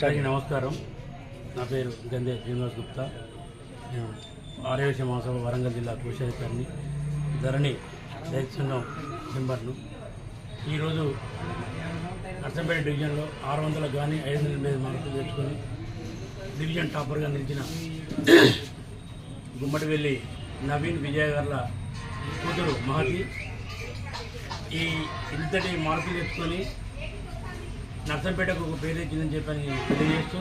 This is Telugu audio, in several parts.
అందరికీ నమస్కారం. నా పేరు గందే శ్రీనివాస్ గుప్తా. నేను ఆర్యవైశ్య మహాసభ వరంగల్ జిల్లా కోశాధికారిని, ధరణి రైతు సంఘం మెంబర్ను. ఈరోజు నర్సంపేట డివిజన్లో 600 కానీ 580 మార్కులు తెచ్చుకొని డివిజన్ టాపర్గా నిలిచిన గుమ్మడివెల్లి నవీన్ విజయ్ గార్ల కూతురు మహతి ఈ ఇంతటి మార్కులు తెచ్చుకొని నర్సంపేటకు ఒక పేరు తెచ్చిందని చెప్పని తెలియజేస్తూ,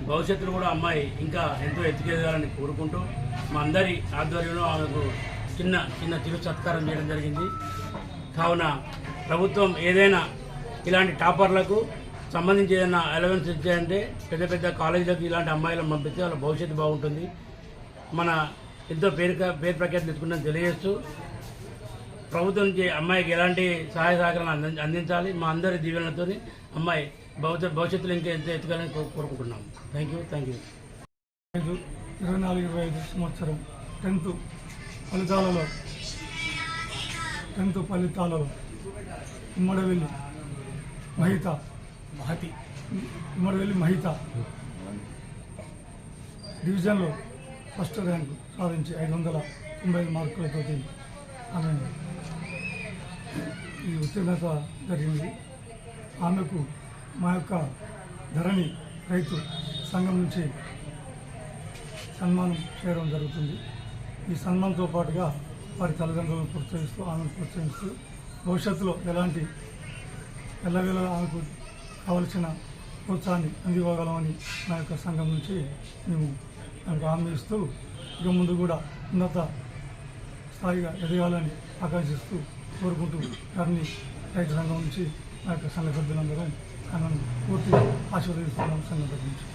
భవిష్యత్తులో కూడా అమ్మాయి ఇంకా ఎంతో ఎత్తుకెదగాలని కోరుకుంటూ మా అందరి ఆధ్వర్యంలో ఆమెకు చిన్న చిన్న చిరు సత్కారం చేయడం జరిగింది. కావున ప్రభుత్వం ఏదైనా ఇలాంటి టాపర్లకు సంబంధించి ఏదైనా అలవెన్స్ ఇచ్చాయంటే పెద్ద పెద్ద కాలేజీలకు ఇలాంటి అమ్మాయిలను పంపిస్తే వాళ్ళ భవిష్యత్తు బాగుంటుంది. మన ఎంతో పేరు ప్రఖ్యాతి తెచ్చుకుందని తెలియజేస్తూ, ప్రభుత్వం నుంచి అమ్మాయికి ఎలాంటి సహాయ సహకారాలు అందించాలి. మా అందరి దీవెనలతో అమ్మాయి భవిష్యత్తులో ఇంకా ఎంత ఎత్తుకాలని కోరుకుంటున్నాం. Thank you. 24-25 సంవత్సరం 10th ఫలితాలలో ఉమ్మడివెల్లి మహిత డివిజన్లో ఫస్ట్ ర్యాంకు సాధించి 595 మార్కులతో ఆమె ఈ ఉత్తీర్ణత జరిగింది. ఆమెకు మా యొక్క ధరణి రైతు సంఘం నుంచి సన్మానం చేయడం జరుగుతుంది. ఈ సన్మానంతో పాటుగా వారి తల్లిదండ్రులను ప్రోత్సహిస్తూ ఆమెను ప్రోత్సహిస్తూ భవిష్యత్తులో ఎల్లవేళ ఆమెకు కావలసిన ప్రోత్సాహాన్ని అందివ్వగలమని మా యొక్క సంఘం నుంచి మేము ఆమెకు హామీ ఇస్తూ ఇక ముందు కూడా ఉన్నత స్థాయిగా ఎదగాలని ఆకాంక్షిస్తూ కోరుకుంటూ ధరణి రైతు సంఘం నుంచి మా యొక్క సంఘ సభ్యులందరూ ఆమెను పూర్తిగా ఆశీర్వదిస్తున్నాం సంఘం నుంచి.